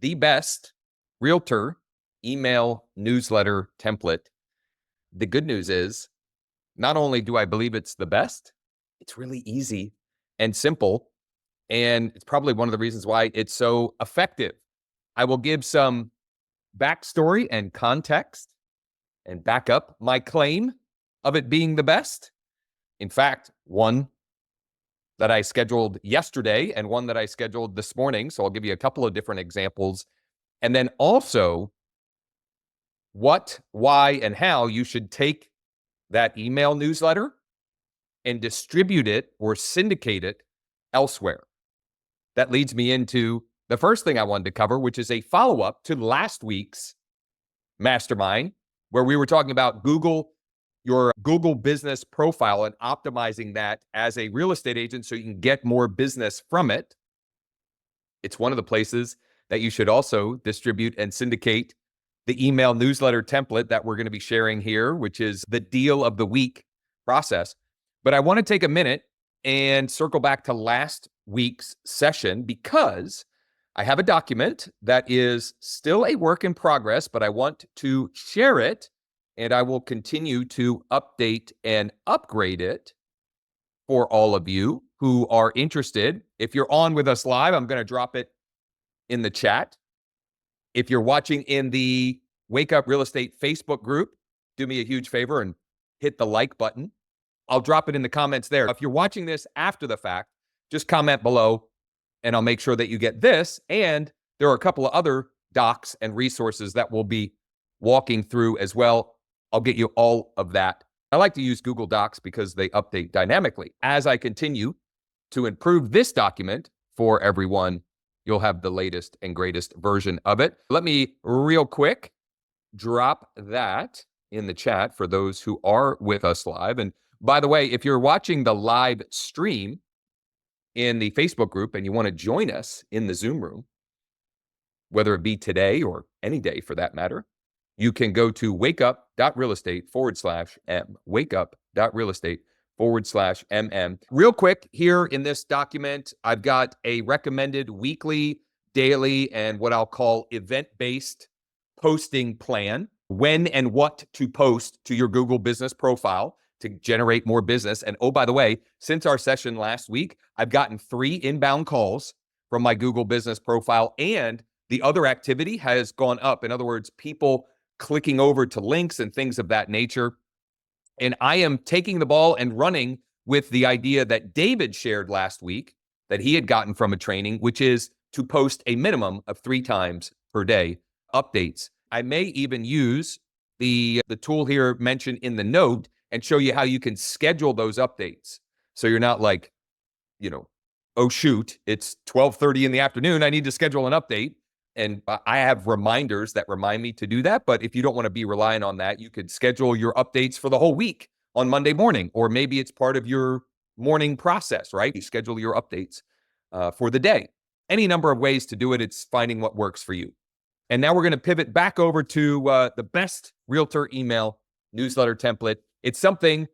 the best Realtor email newsletter template. The good news is, not only do I believe it's the best, it's really easy and simple. And it's probably one of the reasons why it's so effective. I will give some backstory and context and back up my claim of it being the best. In fact, one that I scheduled yesterday and one that I scheduled this morning. So I'll give you a couple of different examples. And then also what, why, and how you should take that email newsletter and distribute it or syndicate it elsewhere. That leads me into the first thing I wanted to cover, which is a follow-up to last week's mastermind, where we were talking about your Google business profile and optimizing that as a real estate agent so you can get more business from it. It's one of the places that you should also distribute and syndicate the email newsletter template that we're going to be sharing here, which is the deal of the week process. But I want to take a minute and circle back to last week's session because I have a document that is still a work in progress, but I want to share it and I will continue to update and upgrade it for all of you who are interested. If you're on with us live, I'm going to drop it in the chat. If you're watching in the Wake Up Real Estate Facebook group, do me a huge favor and hit the like button. I'll drop it in the comments there. If you're watching this after the fact, just comment below and I'll make sure that you get this. And there are a couple of other docs and resources that we'll be walking through as well. I'll get you all of that. I like to use Google Docs because they update dynamically. As I continue to improve this document for everyone, you'll have the latest and greatest version of it. Let me real quick drop that in the chat for those who are with us live. And by the way, if you're watching the live stream in the Facebook group and you want to join us in the Zoom room, whether it be today or any day for that matter, you can go to wakeup.realestate/M, wakeup.realestate/MM. Real quick, here in this document, I've got a recommended weekly, daily, and what I'll call event-based posting plan, when and what to post to your Google business profile to generate more business. And oh, by the way, since our session last week, I've gotten 3 inbound calls from my Google business profile, and the other activity has gone up. In other words, people clicking over to links and things of that nature. And I am taking the ball and running with the idea that David shared last week that he had gotten from a training, which is to post a minimum of 3 times per day updates. I may even use the tool here mentioned in the note and show you how you can schedule those updates. So you're not like, oh shoot, it's 12:30 in the afternoon, I need to schedule an update. And I have reminders that remind me to do that. But if you don't want to be reliant on that, you could schedule your updates for the whole week on Monday morning, or maybe it's part of your morning process, right? You schedule your updates for the day. Any number of ways to do it. It's finding what works for you. And now we're going to pivot back over to the best Realtor email newsletter template. It's something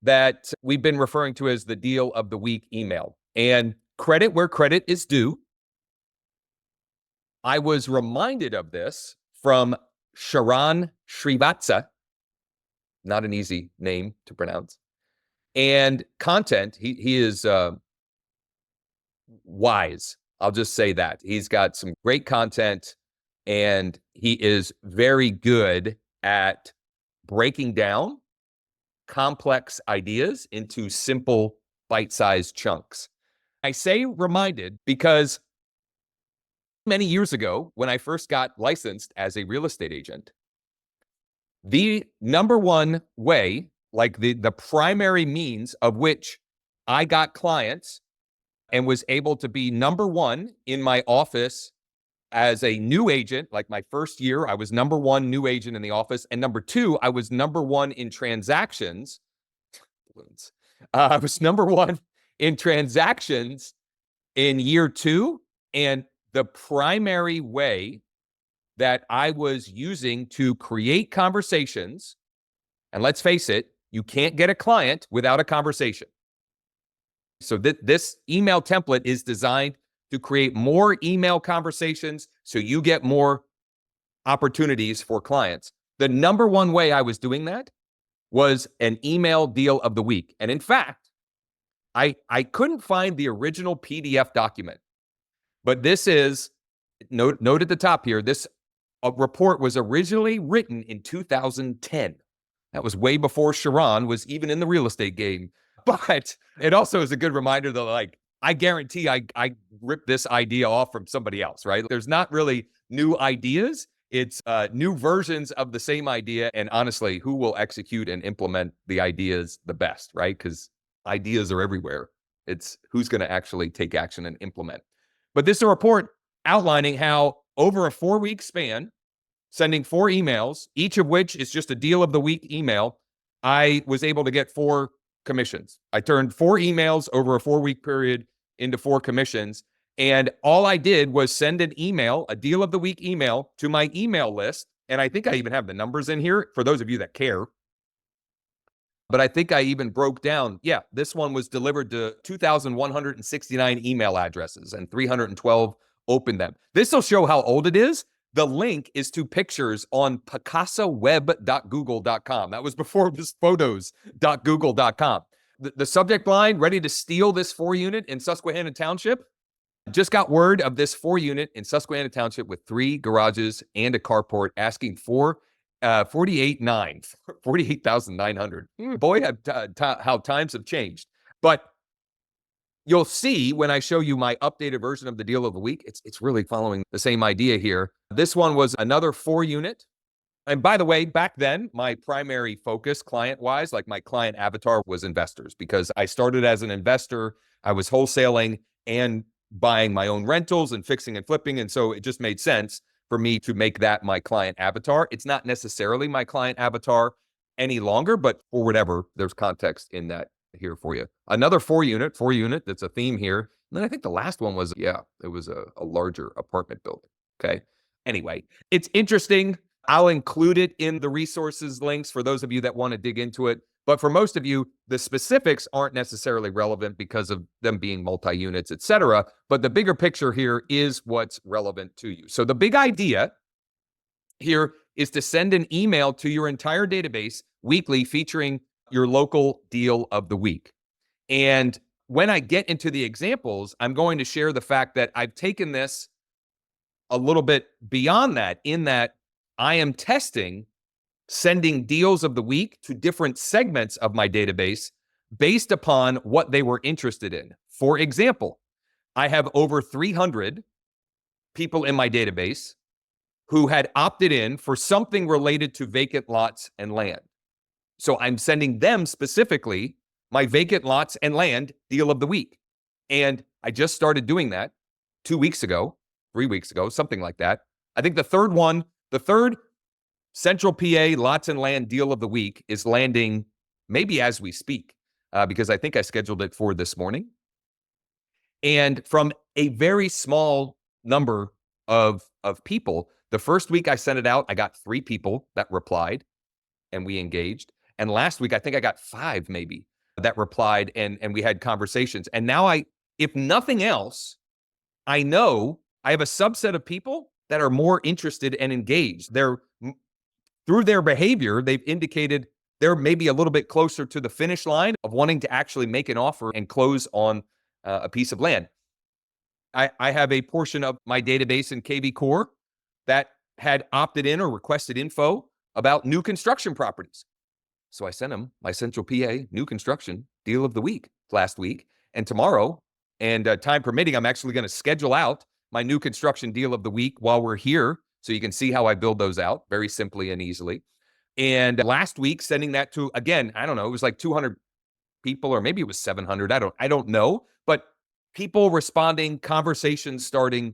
that we've been referring to as the deal of the week email. And credit where credit is due. I was reminded of this from Sharan Srivatsa, not an easy name to pronounce, and content. He is wise. I'll just say that. He's got some great content, and he is very good at breaking down complex ideas into simple bite-sized chunks. I say reminded because many years ago, when I first got licensed as a real estate agent, the number one way, like the primary means of which I got clients and was able to be number one in my office as a new agent, like my first year, I was number one new agent in the office. And number 2, I was number one in transactions. I was number one in transactions in year 2. And the primary way that I was using to create conversations, and let's face it, you can't get a client without a conversation. So this email template is designed to create more email conversations so you get more opportunities for clients. The number one way I was doing that was an email deal of the week. And in fact, I couldn't find the original PDF document, but this is, note at the top here, this report was originally written in 2010. That was way before Sharon was even in the real estate game. But it also is a good reminder that, like, I guarantee I ripped this idea off from somebody else, right? There's not really new ideas. It's new versions of the same idea. And honestly, who will execute and implement the ideas the best, right? Because ideas are everywhere. It's who's going to actually take action and implement. But this is a report outlining how over a 4-week span, sending 4 emails, each of which is just a deal of the week email, I was able to get 4 commissions. I turned 4 emails over a 4-week period into 4 commissions. And all I did was send an email, a deal of the week email, to my email list. And I think I even have the numbers in here for those of you that care. But I think I even broke down, yeah, this one was delivered to 2,169 email addresses and 312 opened them. This will show how old it is. The link is to pictures on picassoweb.google.com. That was before it was photos.google.com. The subject line, ready to steal this 4-unit in Susquehanna Township. Just got word of this 4-unit in Susquehanna Township with 3 garages and a carport, asking for $48,900. Boy, how times have changed. But you'll see when I show you my updated version of the deal of the week, it's really following the same idea here. This one was another 4-unit. And by the way, back then, my primary focus client-wise, like my client avatar, was investors, because I started as an investor. I was wholesaling and buying my own rentals and fixing and flipping. And so it just made sense for me to make that my client avatar. It's not necessarily my client avatar any longer, but for whatever, there's context in that here for you. Another 4-unit, that's a theme here. And then I think the last one was, it was a larger apartment building. Okay. Anyway, it's interesting. I'll include it in the resources links for those of you that want to dig into it. But for most of you, the specifics aren't necessarily relevant because of them being multi-units, et cetera. But the bigger picture here is what's relevant to you. So the big idea here is to send an email to your entire database weekly featuring your local deal of the week. And when I get into the examples, I'm going to share the fact that I've taken this a little bit beyond that, in that I am testing sending deals of the week to different segments of my database based upon what they were interested in. For example, I have over 300 people in my database who had opted in for something related to vacant lots and land. So I'm sending them specifically my vacant lots and land deal of the week. And I just started doing that 2 weeks ago, 3 weeks ago, something like that. I think the third Central PA lots and land deal of the week is landing maybe as we speak, because I think I scheduled it for this morning. And from a very small number of people, the first week I sent it out, I got 3 people that replied and we engaged. And last week, I think I got 5 maybe that replied and we had conversations. And now if nothing else, I know I have a subset of people that are more interested and engaged. Through their behavior, they've indicated they're maybe a little bit closer to the finish line of wanting to actually make an offer and close on a piece of land. I have a portion of my database in KV Core that had opted in or requested info about new construction properties. So I sent them my Central PA new construction deal of the week last week. And tomorrow, and time permitting, I'm actually going to schedule out my new construction deal of the week while we're here, so you can see how I build those out very simply and easily. And last week, sending that to, again, I don't know, it was like 200 people, or maybe it was 700. I don't know, but people responding, conversations starting.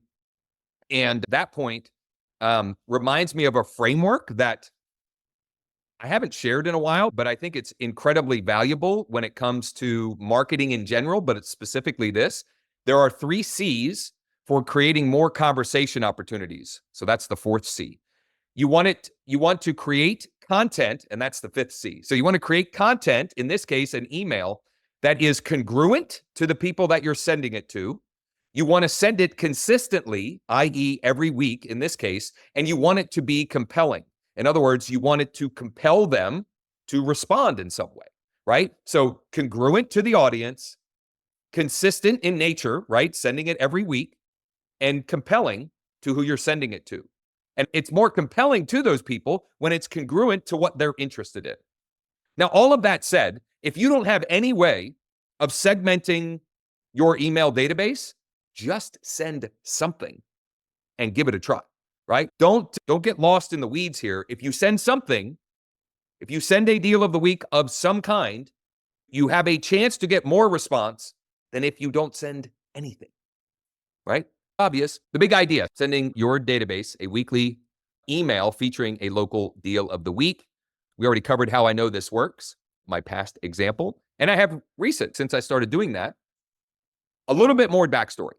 And that point reminds me of a framework that I haven't shared in a while, but I think it's incredibly valuable when it comes to marketing in general, but it's specifically this. There are 3 C's for creating more conversation opportunities. So that's the 4th C. You want to create content, and that's the 5th C. So you want to create content, in this case, an email that is congruent to the people that you're sending it to. You want to send it consistently, i.e., every week in this case, and you want it to be compelling. In other words, you want it to compel them to respond in some way, right? So congruent to the audience, consistent in nature, right? Sending it every week, and compelling to who you're sending it to. And it's more compelling to those people when it's congruent to what they're interested in. Now, all of that said, if you don't have any way of segmenting your email database, just send something and give it a try, right? Don't get lost in the weeds here. If you send something, if you send a deal of the week of some kind, you have a chance to get more response than if you don't send anything, right? Obvious. The big idea, sending your database a weekly email featuring a local deal of the week. We already covered how I know this works, my past example, and I have recent, since I started doing that. A little bit more backstory.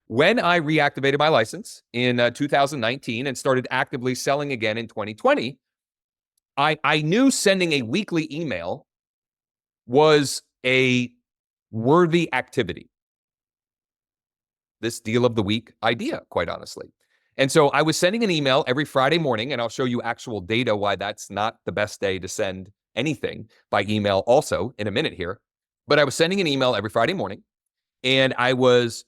When I reactivated my license in 2019 and started actively selling again in 2020, I knew sending a weekly email was a worthy activity. This deal of the week idea, quite honestly. And so I was sending an email every Friday morning, and I'll show you actual data why that's not the best day to send anything by email also in a minute here. But I was sending an email every Friday morning, and I was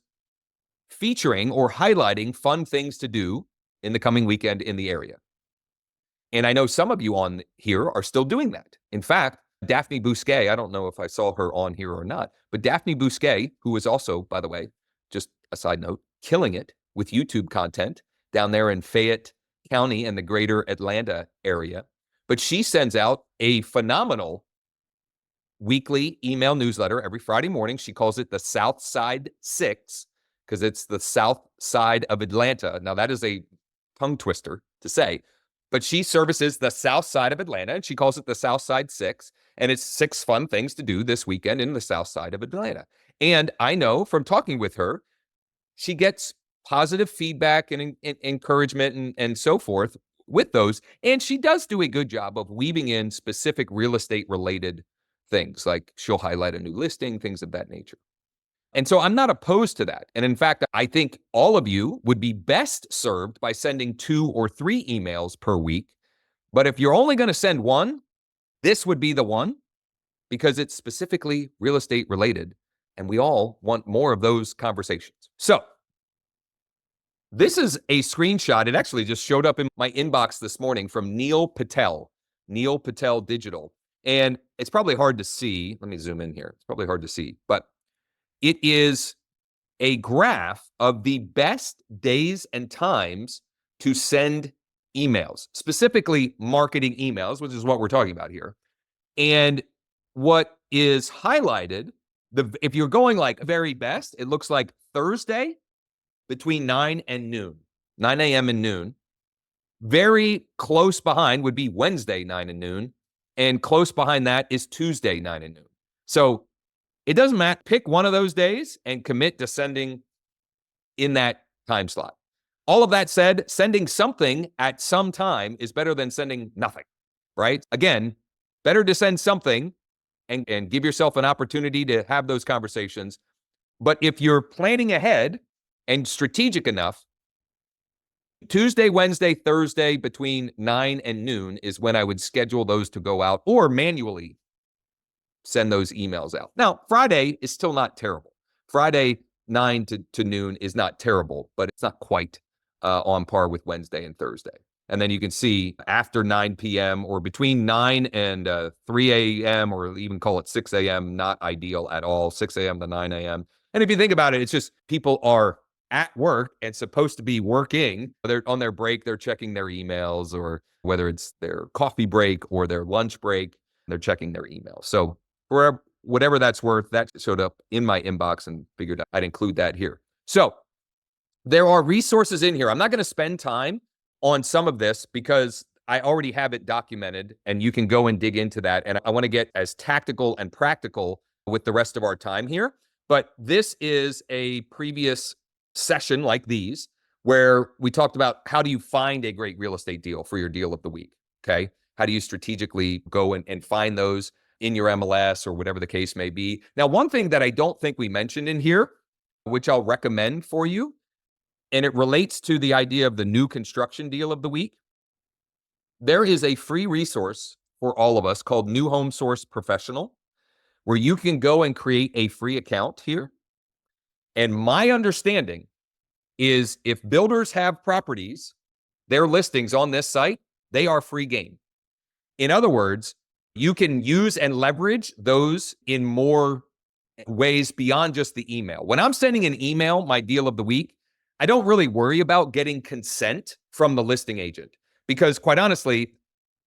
featuring or highlighting fun things to do in the coming weekend in the area. And I know some of you on here are still doing that. In fact, Daphne Bousquet, I don't know if I saw her on here or not, but Daphne Bousquet, who is also, by the way, just a side note, killing it with YouTube content down there in Fayette County and the greater Atlanta area. But she sends out a phenomenal weekly email newsletter every Friday morning. She calls it the South Side 6 because it's the south side of Atlanta. Now, that is a tongue twister to say, but she services the south side of Atlanta, and she calls it the South Side 6, and it's 6 fun things to do this weekend in the south side of Atlanta. And I know from talking with her, she gets positive feedback and encouragement and so forth with those, and she does do a good job of weaving in specific real estate related things, like she'll highlight a new listing, things of that nature. And so I'm not opposed to that. And in fact, I think all of you would be best served by sending 2 or 3 emails per week. But if you're only going to send one, this would be the one because it's specifically real estate related. And we all want more of those conversations. So this is a screenshot. It actually just showed up in my inbox this morning from Neil Patel Digital. And it's probably hard to see. Let me zoom in here. It's probably hard to see, but it is a graph of the best days and times to send emails, specifically marketing emails, which is what we're talking about here. And what is highlighted, if you're going like very best, it looks like Thursday between 9 and noon, 9 a.m. and noon. Very close behind would be Wednesday, 9 and noon. And close behind that is Tuesday, 9 and noon. So it doesn't matter. Pick one of those days and commit to sending in that time slot. All of that said, sending something at some time is better than sending nothing, right? Again, better to send something and give yourself an opportunity to have those conversations. But if you're planning ahead and strategic enough, Tuesday, Wednesday, Thursday between 9 and noon is when I would schedule those to go out or manually send those emails out. Now, Friday is still not terrible. Friday, 9 to noon is not terrible, but it's not quite on par with Wednesday and Thursday. And then you can see after 9 p.m. or between 9 and 3 a.m. or even call it 6 a.m., not ideal at all, 6 a.m. to 9 a.m. And if you think about it, it's just people are at work and supposed to be working. They're on their break, they're checking their emails, or whether it's their coffee break or their lunch break, they're checking their emails. So for whatever that's worth, that showed up in my inbox and figured I'd include that here. So there are resources in here. I'm not going to spend time on some of this because I already have it documented and you can go and dig into that. And I want to get as tactical and practical with the rest of our time here. But this is a previous session like these where we talked about how do you find a great real estate deal for your deal of the week, okay? How do you strategically go and find those in your MLS or whatever the case may be? Now, one thing that I don't think we mentioned in here which I'll recommend for you. And it relates to the idea of the new construction deal of the week. There is a free resource for all of us called New Home Source Professional, where you can go and create a free account here. And my understanding is if builders have properties, their listings on this site, they are free game. In other words, you can use and leverage those in more ways beyond just the email. When I'm sending an email, my deal of the week, I don't really worry about getting consent from the listing agent because, quite honestly,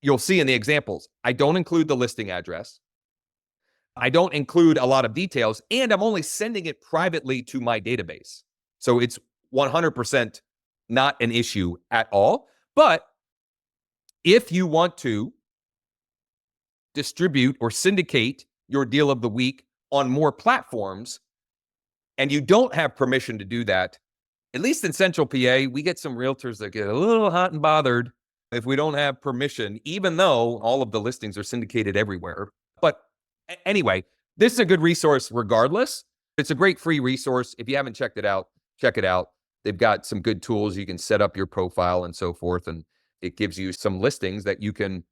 you'll see in the examples, I don't include the listing address. I don't include a lot of details, and I'm only sending it privately to my database. So it's 100% not an issue at all. But if you want to distribute or syndicate your deal of the week on more platforms, and you don't have permission to do that, at least in Central PA, we get some realtors that get a little hot and bothered if we don't have permission, even though all of the listings are syndicated everywhere. But anyway, this is a good resource regardless. It's a great free resource. If you haven't checked it out, check it out. They've got some good tools. You can set up your profile and so forth, and it gives you some listings that you can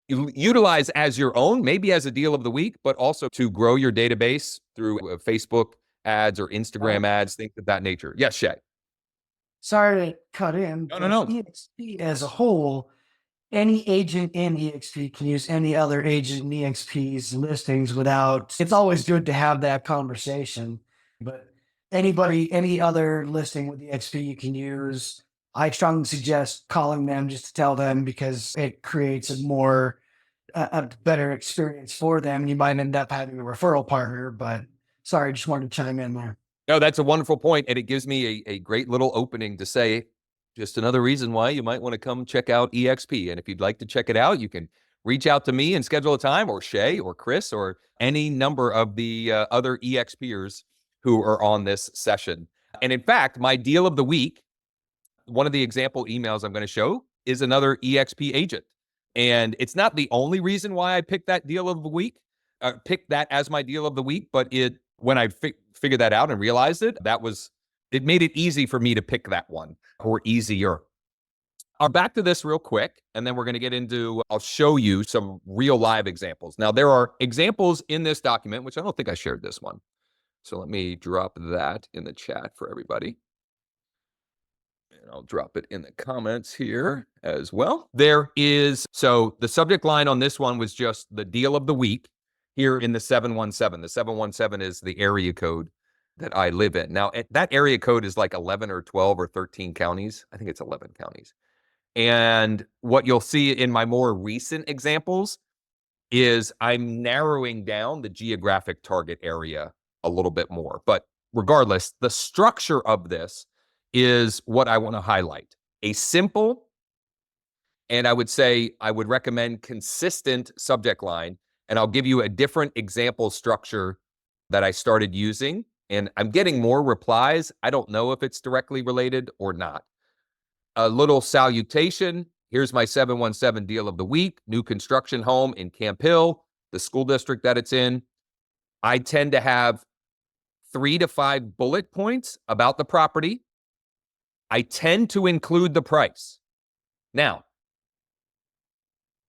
utilize as your own, maybe as a deal of the week, but also to grow your database through Facebook ads or Instagram ads, things of that nature. Yes, Shay. Sorry to cut in. No. EXP as a whole, any agent in EXP can use any other agent in EXP's listings without, it's always good to have that conversation. But anybody, any other listing with EXP you can use, I strongly suggest calling them just to tell them because it creates a better experience for them. You might end up having a referral partner, but sorry, just wanted to chime in there. No, that's a wonderful point, and it gives me a great little opening to say just another reason why you might want to come check out EXP. And if you'd like to check it out, you can reach out to me and schedule a time, or Shay or Chris or any number of the other EXPers who are on this session. And in fact, my deal of the week, one of the example emails I'm going to show is another EXP agent. And it's not the only reason why I picked that deal of the week, picked that as my deal of the week, but when I figured that out and realized it made it easy for me to pick that one, or easier. Back to this real quick, and then we're going to get into, I'll show you some real live examples. Now, there are examples in this document, which I don't think I shared this one. So let me drop that in the chat for everybody. And I'll drop it in the comments here as well. So the subject line on this one was just the deal of the week here in the 717. The 717 is the area code that I live in. Now, that area code is like 11 or 12 or 13 counties. I think it's 11 counties. And what you'll see in my more recent examples is I'm narrowing down the geographic target area a little bit more. But regardless, the structure of this is what I want to highlight. A simple, and I would say I would recommend consistent subject line. And I'll give you a different example structure that I started using. And I'm getting more replies. I don't know if it's directly related or not. A little salutation. Here's my 717 deal of the week. New construction home in Camp Hill, the school district that it's in. I tend to have 3 to 5 bullet points about the property. I tend to include the price. Now,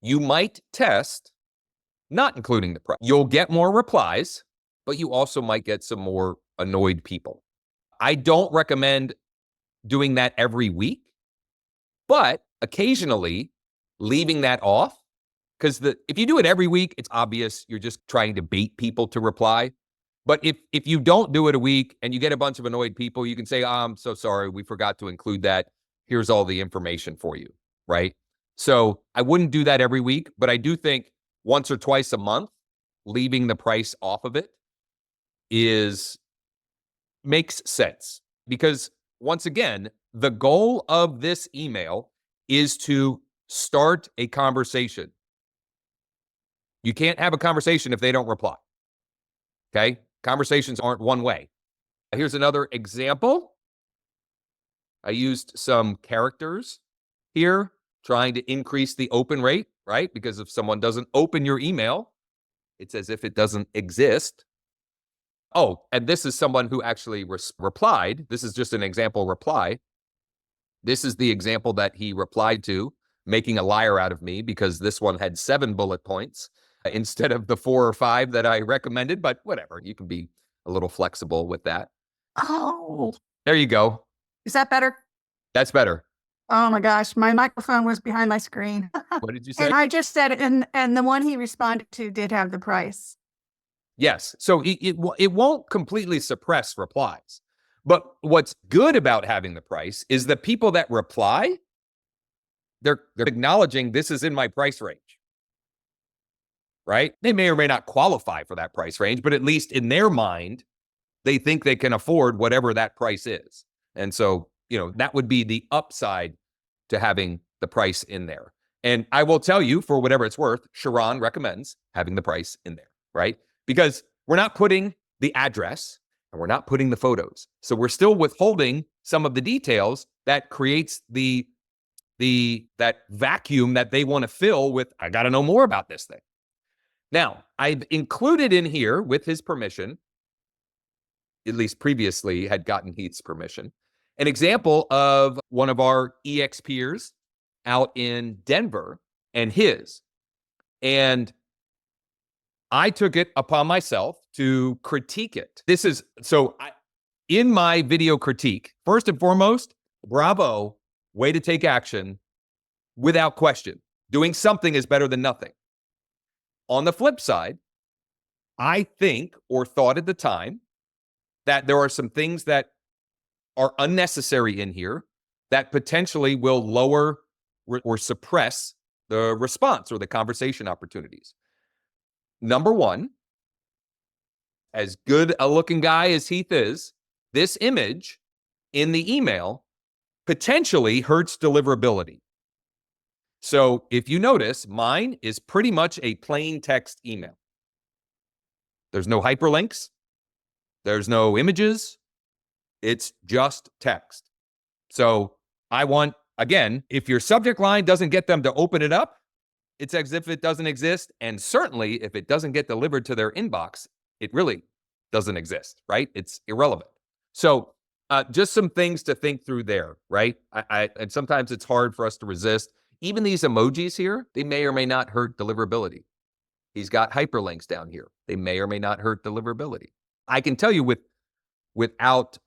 you might test not including the price. You'll get more replies, but you also might get some more annoyed people. I don't recommend doing that every week, but occasionally leaving that off, because if you do it every week, it's obvious you're just trying to bait people to reply. But if you don't do it a week and you get a bunch of annoyed people, you can say, I'm so sorry, we forgot to include that. Here's all the information for you, right? So I wouldn't do that every week, but I do think once or twice a month, leaving the price off of it makes sense. Because once again, the goal of this email is to start a conversation. You can't have a conversation if they don't reply. Okay? Conversations aren't one way. Here's another example. I used some characters here trying to increase the open rate, right? Because if someone doesn't open your email, it's as if it doesn't exist. Oh, and this is someone who actually replied. This is just an example reply. This is the example that he replied to, making a liar out of me because this one had 7 bullet points instead of the 4 or 5 that I recommended, but whatever. You can be a little flexible with that. Oh, There you go. is that better? That's better. Oh my gosh, my microphone was behind my screen. What did you say? And I just said it, and the one he responded to did have the price. Yes. So it won't completely suppress replies. But what's good about having the price is the people that reply, they're acknowledging this is in my price range, right? They may or may not qualify for that price range, but at least in their mind, they think they can afford whatever that price is. And so, that would be the upside to having the price in there. And I will tell you, for whatever it's worth, Sharon recommends having the price in there, right? Because we're not putting the address and we're not putting the photos. So we're still withholding some of the details that creates that vacuum that they want to fill with, I got to know more about this thing. Now, I've included in here, with his permission, at least previously had gotten Heath's permission, an example of one of our EX peers out in Denver and his. And I took it upon myself to critique it. In my video critique, first and foremost, bravo, way to take action without question. Doing something is better than nothing. On the flip side, I think, or thought at the time, that there are some things that are unnecessary in here that potentially will lower or suppress the response or the conversation opportunities. Number one, as good a looking guy as Heath is, this image in the email potentially hurts deliverability. So if you notice, mine is pretty much a plain text email. There's no hyperlinks. There's no images. It's just text. So I want, again, if your subject line doesn't get them to open it up, it's as if it doesn't exist. And certainly if it doesn't get delivered to their inbox, it really doesn't exist, right? It's irrelevant. So just some things to think through there, right? And sometimes it's hard for us to resist. Even these emojis here, they may or may not hurt deliverability. He's got hyperlinks down here. They may or may not hurt deliverability. I can tell you without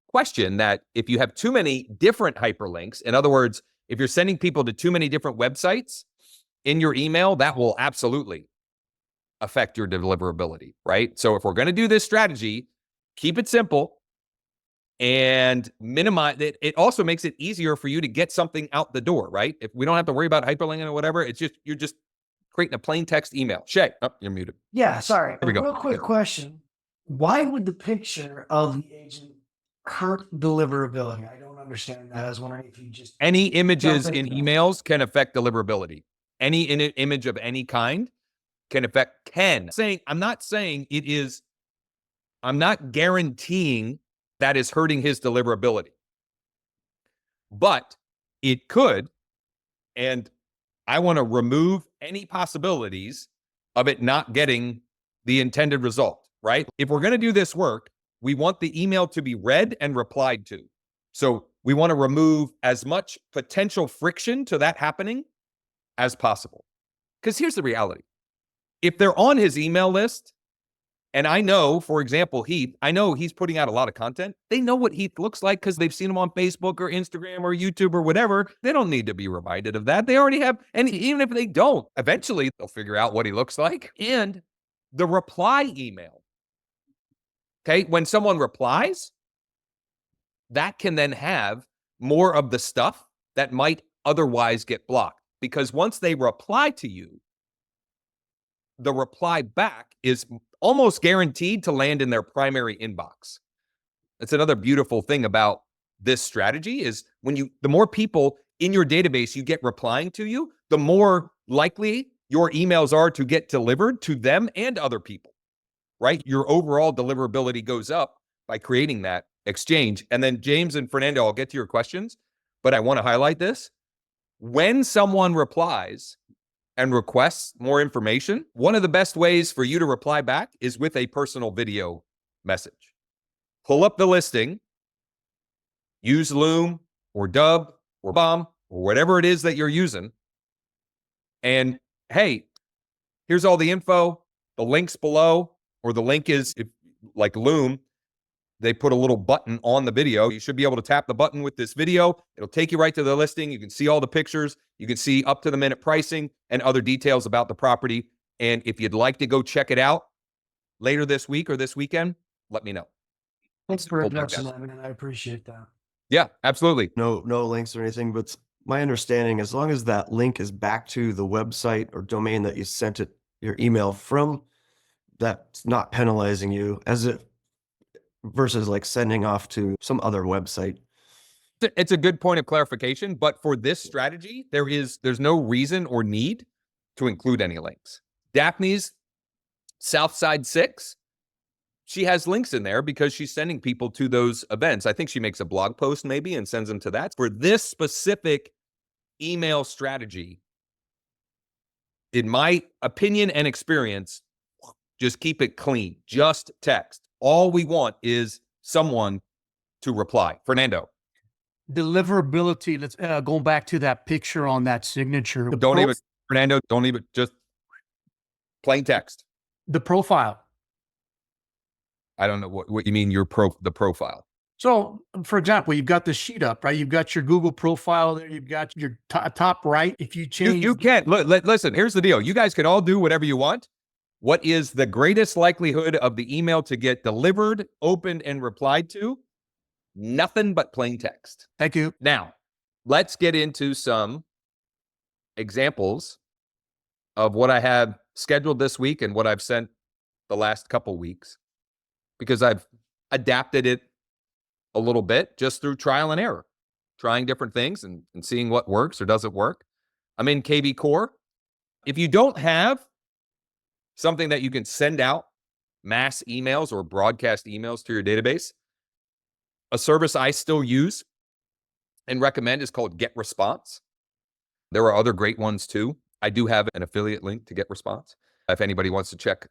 question that if you have too many different hyperlinks, in other words, if you're sending people to too many different websites in your email, that will absolutely affect your deliverability, right? So if we're going to do this strategy, keep it simple and minimize it. It also makes it easier for you to get something out the door, right? If we don't have to worry about hyperlinking or whatever, you're just creating a plain text email. Shay, you're muted. Yeah, sorry. There we go. Real quick question. Why would the picture of the agent hurt deliverability? I don't understand that. I was wondering if you just... Any images Jump in into that. emails can affect deliverability. Any image of any kind can affect, I'm not saying it is, I'm not guaranteeing that is hurting his deliverability. But it could, and I want to remove any possibilities of it not getting the intended result, right? If we're going to do this work, we want the email to be read and replied to. So we want to remove as much potential friction to that happening as possible. Because here's the reality. If they're on his email list, and I know, for example, Heath, I know he's putting out a lot of content. They know what Heath looks like because they've seen him on Facebook or Instagram or YouTube or whatever. They don't need to be reminded of that. They already have, and even if they don't, eventually they'll figure out what he looks like. And the reply email, okay, when someone replies, that can then have more of the stuff that might otherwise get blocked. Because once they reply to you, the reply back is almost guaranteed to land in their primary inbox. That's another beautiful thing about this strategy is the more people in your database you get replying to you, the more likely your emails are to get delivered to them and other people, right? Your overall deliverability goes up by creating that exchange. And then James and Fernando, I'll get to your questions, but I want to highlight this. When someone replies and requests more information, one of the best ways for you to reply back is with a personal video message. Pull up the listing, use Loom or Dub or Bomb or whatever it is that you're using. And hey, here's all the info, the links below, or the link is, if like Loom, they put a little button on the video. You should be able to tap the button with this video. It'll take you right to the listing. You can see all the pictures. You can see up to the minute pricing and other details about the property. And if you'd like to go check it out later this week or this weekend, let me know. Thanks for Simple addressing podcast. that, man. I appreciate that. Yeah, absolutely. No links or anything, but my understanding, as long as that link is back to the website or domain that you sent it, your email from, that's not penalizing you as it versus like sending off to some other website. It's a good point of clarification, but for this strategy, there's no reason or need to include any links. Daphne's Southside 6, she has links in there because she's sending people to those events. I think she makes a blog post maybe and sends them to that. For this specific email strategy, in my opinion and experience, just keep it clean. Just text. All we want is someone to reply. Fernando. Deliverability. Let's going back to that picture on that signature. Fernando, don't even, just plain text. The profile. I don't know what you mean, the profile. So, for example, you've got the sheet up, right? You've got your Google profile there. You've got your top right. If you change, You can't. Listen, here's the deal. You guys can all do whatever you want. What is the greatest likelihood of the email to get delivered, opened, and replied to? Nothing but plain text. Thank you. Now, let's get into some examples of what I have scheduled this week and what I've sent the last couple weeks, because I've adapted it a little bit just through trial and error, trying different things and seeing what works or doesn't work. I'm in KV Core. If you don't have something that you can send out mass emails or broadcast emails to your database, a service I still use and recommend is called Get Response. There are other great ones too. I do have an affiliate link to Get Response if anybody wants to check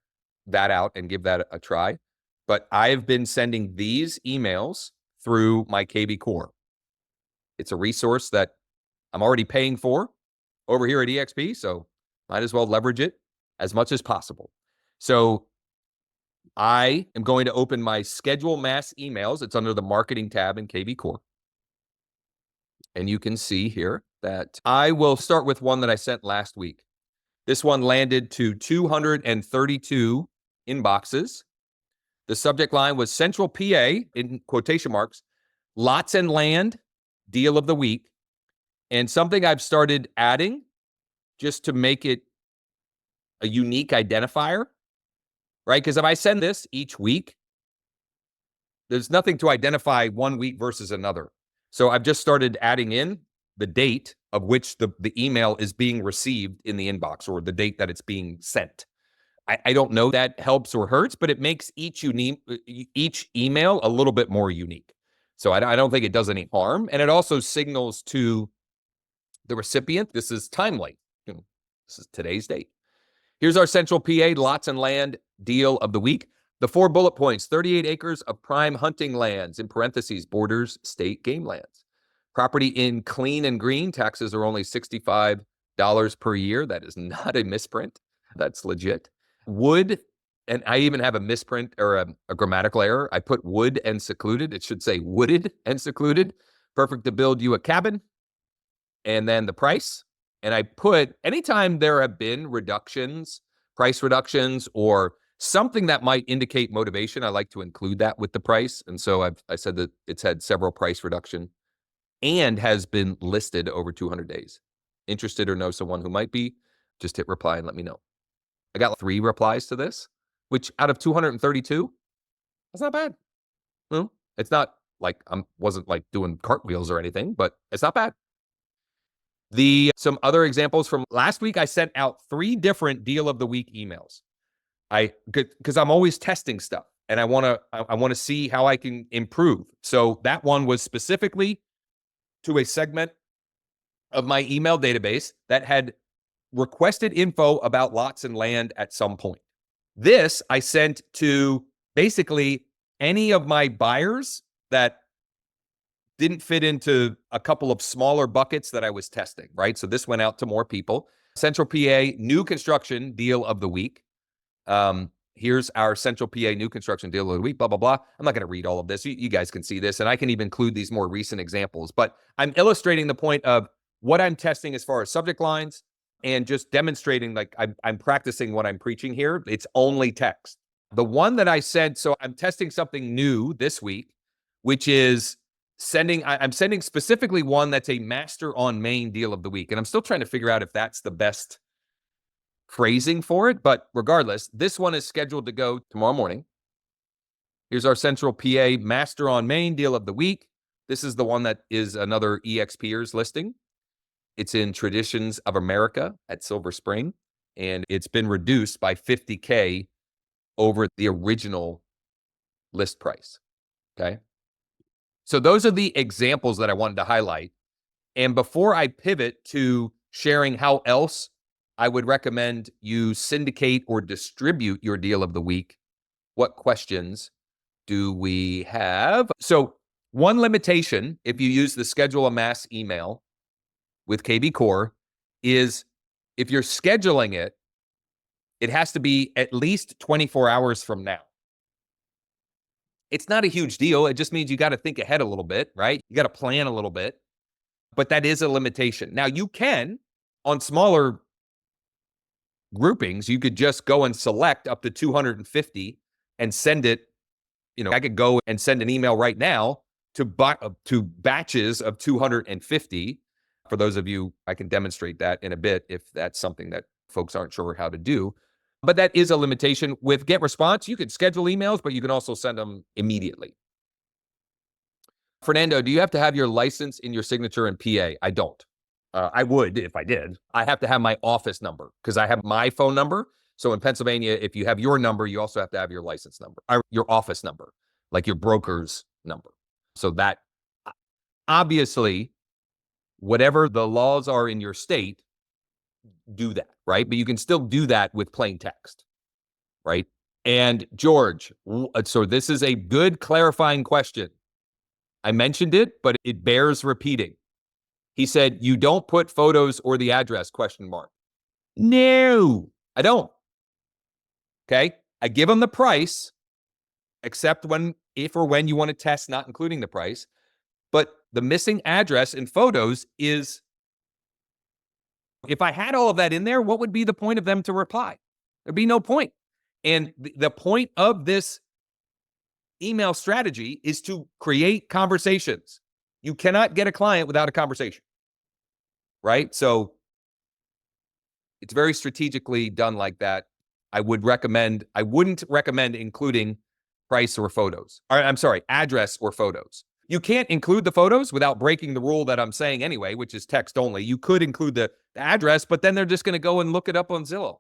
that out and give that a try. But I've been sending these emails through my KV Core. It's a resource that I'm already paying for over here at EXP, so might as well leverage it as much as possible. So I am going to open my schedule mass emails. It's under the marketing tab in KV Core. And you can see here that I will start with one that I sent last week. This one landed to 232 inboxes. The subject line was Central PA, in quotation marks, lots and land, deal of the week. And something I've started adding just to make it a unique identifier, right? Because if I send this each week, there's nothing to identify one week versus another. So I've just started adding in the date of which the email is being received in the inbox, or the date that it's being sent. I don't know that helps or hurts, but it makes each email a little bit more unique. So I don't think it does any harm. And it also signals to the recipient, this is timely. This is today's date. Here's our Central PA lots and land deal of the week. The 4 bullet points: 38 acres of prime hunting lands, in parentheses, borders state game lands. Property in clean and green. Taxes are only $65 per year. That is not a misprint. That's legit. Wood, and I even have a misprint or a grammatical error. I put wood and secluded. It should say wooded and secluded. Perfect to build you a cabin. And then the price. And I put, anytime there have been reductions, price reductions, or something that might indicate motivation, I like to include that with the price. And so I said that it's had several price reduction and has been listed over 200 days. Interested or know someone who might be, just hit reply and let me know. I got 3 replies to this, which out of 232, that's not bad. Well, it's not like wasn't like doing cartwheels or anything, but it's not bad. Some other examples from last week, I sent out 3 different deal of the week emails. Because I'm always testing stuff and I want to see how I can improve. So that one was specifically to a segment of my email database that had requested info about lots and land at some point. This I sent to basically any of my buyers that didn't fit into a couple of smaller buckets that I was testing, right? So this went out to more people. Central PA new construction deal of the week. Here's our Central PA new construction deal of the week, blah, blah, blah. I'm not going to read all of this. You guys can see this, and I can even include these more recent examples, but I'm illustrating the point of what I'm testing as far as subject lines and just demonstrating like I'm practicing what I'm preaching here. It's only text. The one that I said, so I'm testing something new this week, which is I'm sending specifically one that's a master on main deal of the week. And I'm still trying to figure out if that's the best phrasing for it. But regardless, this one is scheduled to go tomorrow morning. Here's our Central PA master on main deal of the week. This is the one that is another EXPers listing. It's in Traditions of America at Silver Spring, and it's been reduced by $50K over the original list price. Okay. So those are the examples that I wanted to highlight. And before I pivot to sharing how else I would recommend you syndicate or distribute your deal of the week, what questions do we have? So one limitation, if you use the schedule a mass email with KB Core, is if you're scheduling it, it has to be at least 24 hours from now. It's not a huge deal. It just means you got to think ahead a little bit, right? You got to plan a little bit, but that is a limitation. Now you can, on smaller groupings, you could just go and select up to 250 and send it. I could go and send an email right now to batches of 250. For those of you, I can demonstrate that in a bit if that's something that folks aren't sure how to do. But that is a limitation. With Get Response, you can schedule emails, but you can also send them immediately. Fernando, do you have to have your license in your signature in PA? I don't. I would if I did. I have to have my office number because I have my phone number. So in Pennsylvania, if you have your number, you also have to have your license number, or your office number, like your broker's number. So that obviously, whatever the laws are in your state, do that, right? But you can still do that with plain text, right? And George, so this is a good clarifying question. I mentioned it, but it bears repeating. He said, you don't put photos or the address, ? No, I don't. Okay. I give them the price, except if or when you want to test, not including the price. But the missing address and photos is, if I had all of that in there, what would be the point of them to reply? There'd be no point. And the point of this email strategy is to create conversations. You cannot get a client without a conversation, right? So it's very strategically done like that. I wouldn't recommend including price or photos. Address or photos. You can't include the photos without breaking the rule that I'm saying anyway, which is text only. You could include the address, but then they're just going to go and look it up on Zillow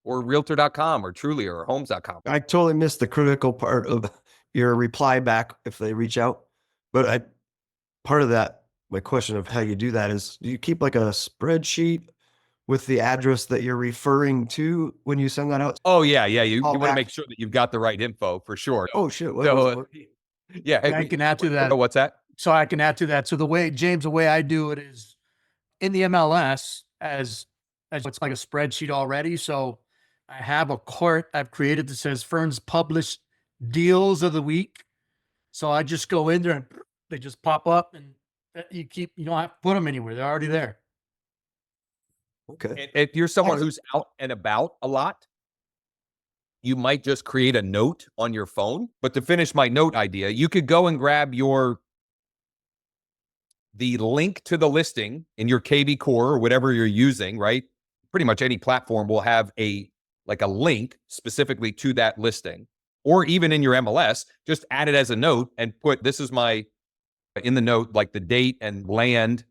or Realtor.com or Truly or Homes.com. I totally missed the critical part of your reply back if they reach out. But part of that, my question of how you do that is, do you keep like a spreadsheet with the address that you're referring to when you send that out? Oh, yeah. You Call want to back. make sure that you've got the right info for sure. Oh, shit. Yeah. I can add to that. What's that? So I can add to that. So the way I do it is in the MLS as it's like a spreadsheet already. So I have a cart I've created that says Fern's published deals of the week. So I just go in there and they just pop up, and you don't have to put them anywhere. They're already there. Okay. If you're someone who's out and about a lot, you might just create a note on your phone. But to finish my note idea, you could go and grab the link to the listing in your KV Core or whatever you're using, right? Pretty much any platform will have a link specifically to that listing, or even in your MLS, just add it as a note and put, in the note, like the date and land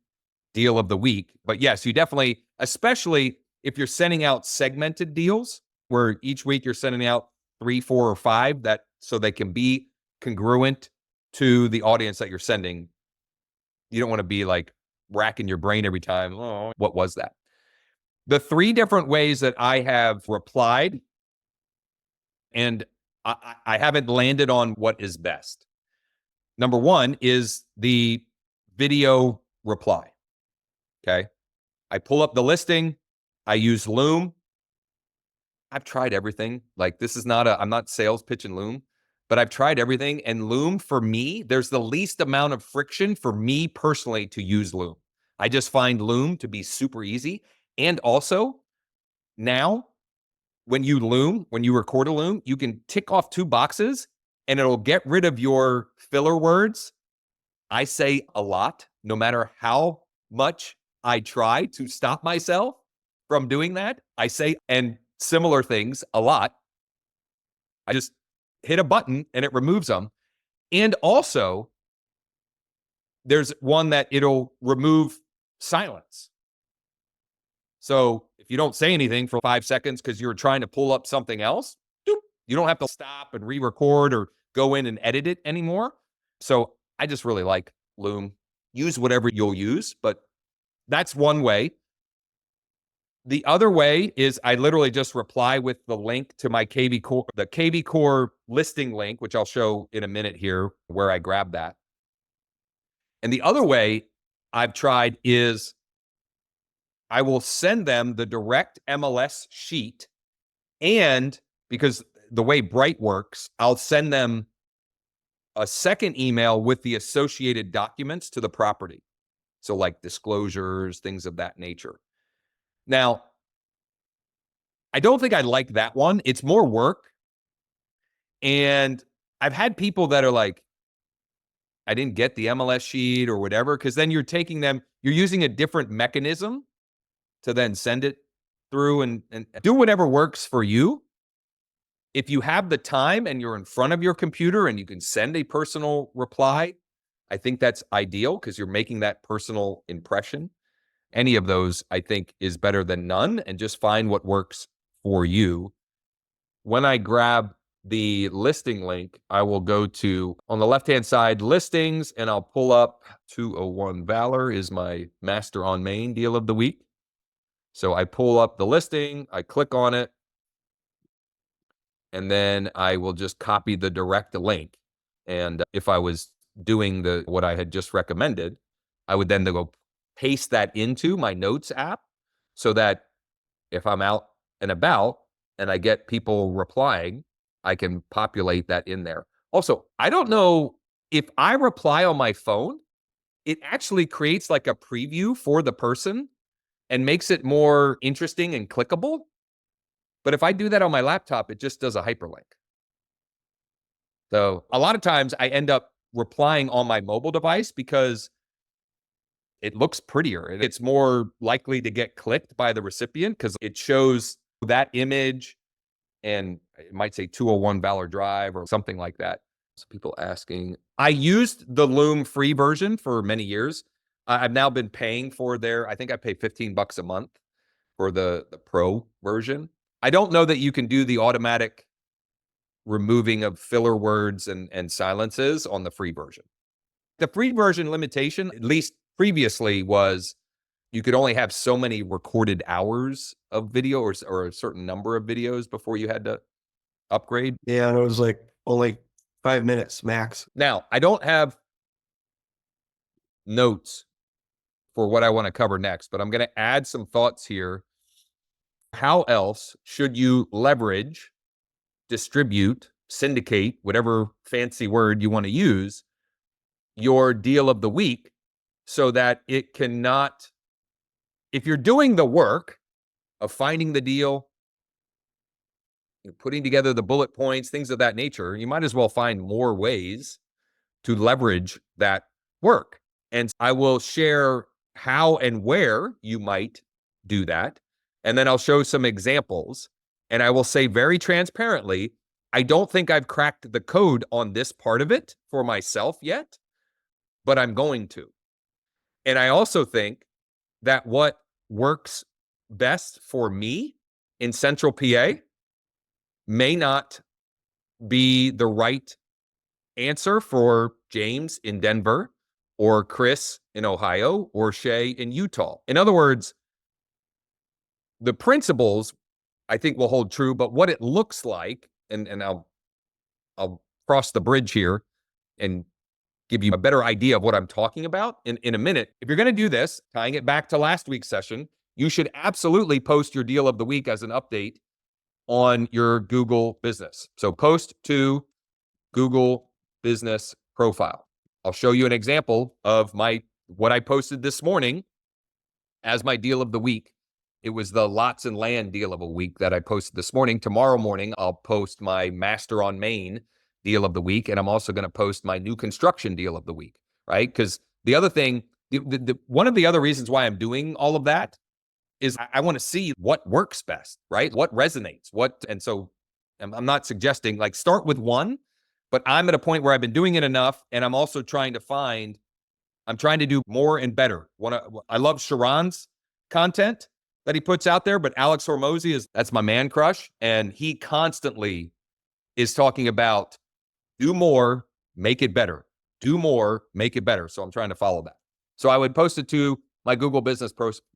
deal of the week. But yes, you definitely, especially if you're sending out segmented deals where each week you're sending out 3, 4, or 5 so they can be congruent to the audience that you're sending. You don't want to be like racking your brain every time. Oh, what was that? The 3 different ways that I have replied, and I haven't landed on what is best. Number one is the video reply. Okay. I pull up the listing. I use Loom. I've tried everything. Like, this is not I'm not sales pitching Loom, but I've tried everything. And Loom, for me, there's the least amount of friction for me personally to use Loom. I just find Loom to be super easy. And also, now, when you record a Loom, you can tick off 2 boxes and it'll get rid of your filler words. I say a lot, no matter how much I try to stop myself from doing that. I say and similar things a lot. I just hit a button and it removes them. And also, there's one that it'll remove silence. So if you don't say anything for 5 seconds because you're trying to pull up something else, doop, you don't have to stop and re-record or go in and edit it anymore. So I just really like Loom. Use whatever you'll use, but that's one way. The other way is I literally just reply with the link to my KV Core, the KV Core listing link, which I'll show in a minute here where I grab that. And the other way I've tried is I will send them the direct MLS sheet. And because the way Bright works, I'll send them a second email with the associated documents to the property. So like disclosures, things of that nature. Now, I don't think I like that one. It's more work. And I've had people that are like, I didn't get the MLS sheet or whatever, because then you're using a different mechanism to then send it through and do whatever works for you. If you have the time and you're in front of your computer and you can send a personal reply, I think that's ideal because you're making that personal impression. Any of those, I think, is better than none, and just find what works for you. When I grab the listing link, I will go to, on the left-hand side, listings, and I'll pull up 201 Valor is my Master on Main deal of the week. So I pull up the listing, I click on it, and then I will just copy the direct link. And if I was doing what I had just recommended, I would then go paste that into my notes app so that if I'm out and about and I get people replying, I can populate that in there. Also, I don't know if I reply on my phone, it actually creates like a preview for the person and makes it more interesting and clickable. But if I do that on my laptop, it just does a hyperlink. So a lot of times I end up replying on my mobile device because it looks prettier and it's more likely to get clicked by the recipient because it shows that image and it might say 201 Valor Drive or something like that. So people asking, I used the Loom free version for many years. I've now been paying for I think I pay $15 a month for the pro version. I don't know that you can do the automatic removing of filler words and silences on the free version. The free version limitation, at least previously, was you could only have so many recorded hours of video or a certain number of videos before you had to upgrade. Yeah, and it was like only 5 minutes max. Now, I don't have notes for what I want to cover next, but I'm going to add some thoughts here. How else should you leverage, distribute, syndicate, whatever fancy word you want to use, your deal of the week so that it cannot, if you're doing the work of finding the deal, putting together the bullet points, things of that nature, you might as well find more ways to leverage that work. And I will share how and where you might do that. And then I'll show some examples. And I will say very transparently, I don't think I've cracked the code on this part of it for myself yet, but I'm going to. And I also think that what works best for me in Central PA may not be the right answer for James in Denver or Chris in Ohio or Shay in Utah. In other words, the principles I think will hold true, but what it looks like, and I'll I'll cross the bridge here and give you a better idea of what I'm talking about in a minute. If you're going to do this, tying it back to last week's session, you should absolutely post your deal of the week as an update on your Google business. So post to Google business profile. I'll show you an example of what I posted this morning as my deal of the week. It was the lots and land deal of a week that I posted this morning. Tomorrow morning, I'll post my master on Main deal of the week. And I'm also going to post my new construction deal of the week, right? Because the other thing, one of the other reasons why I'm doing all of that is I want to see what works best, right? What resonates, and so I'm not suggesting like start with one, but I'm at a point where I've been doing it enough. And I'm also trying to do more and better. I love Sharon's content that he puts out there, but Alex Hormozy that's my man crush. And he constantly is talking about do more, make it better. Do more, make it better. So I'm trying to follow that. So I would post it to my Google business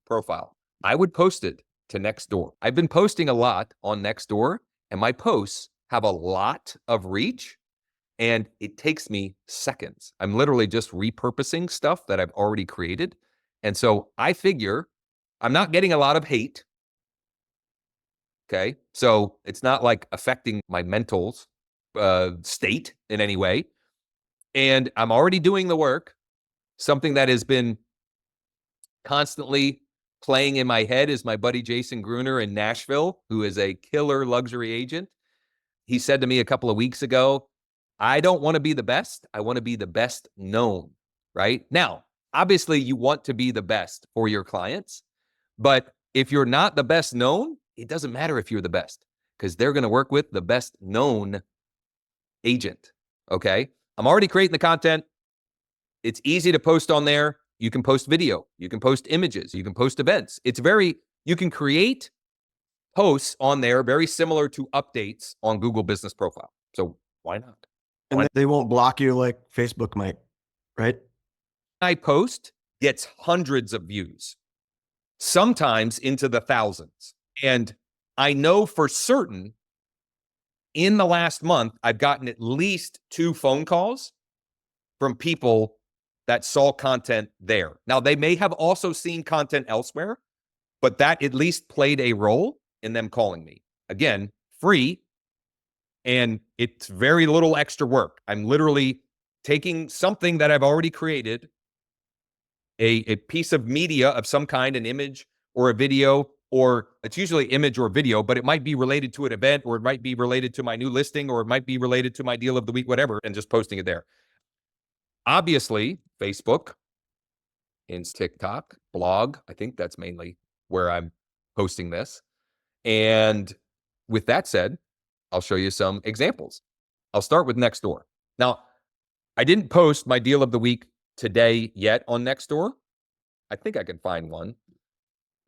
profile. I would post it to Nextdoor. I've been posting a lot on Nextdoor, and my posts have a lot of reach, and it takes me seconds. I'm literally just repurposing stuff that I've already created. And so I figure I'm not getting a lot of hate. Okay. So it's not like affecting my mental state in any way. And I'm already doing the work. Something that has been constantly playing in my head is my buddy Jason Gruner in Nashville, who is a killer luxury agent. He said to me a couple of weeks ago, I don't want to be the best. I want to be the best known, right? Now, obviously, you want to be the best for your clients. But if you're not the best known, it doesn't matter if you're the best because they're going to work with the best known agent. Okay. I'm already creating the content. It's easy to post on there. You can post video. You can post images. You can post events. You can create posts on there very similar to updates on Google Business Profile. So why not? And they won't block you like Facebook might, right? I post gets hundreds of views, sometimes into the thousands. And I know for certain in the last month, I've gotten at least 2 phone calls from people that saw content there. Now, they may have also seen content elsewhere, but that at least played a role in them calling me. Again, free, and it's very little extra work. I'm literally taking something that I've already created, a piece of media of some kind, an image or a video, or it's usually image or video, but it might be related to an event, or it might be related to my new listing, or it might be related to my deal of the week, whatever, and just posting it there. Obviously, Facebook, TikTok, blog, I think that's mainly where I'm posting this. And with that said, I'll show you some examples. I'll start with Nextdoor. Now, I didn't post my deal of the week today yet on Nextdoor. I think I can find one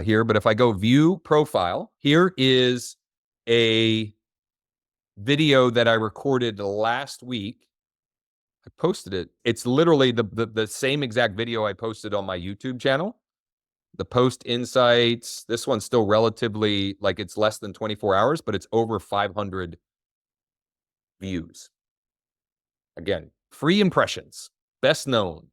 here, but if I go view profile, here is a video that I recorded last week. I posted it. It's literally the same exact video I posted on my YouTube channel. The post insights, this one's still relatively, like it's less than 24 hours, but it's over 500 views. Again, free impressions, best known.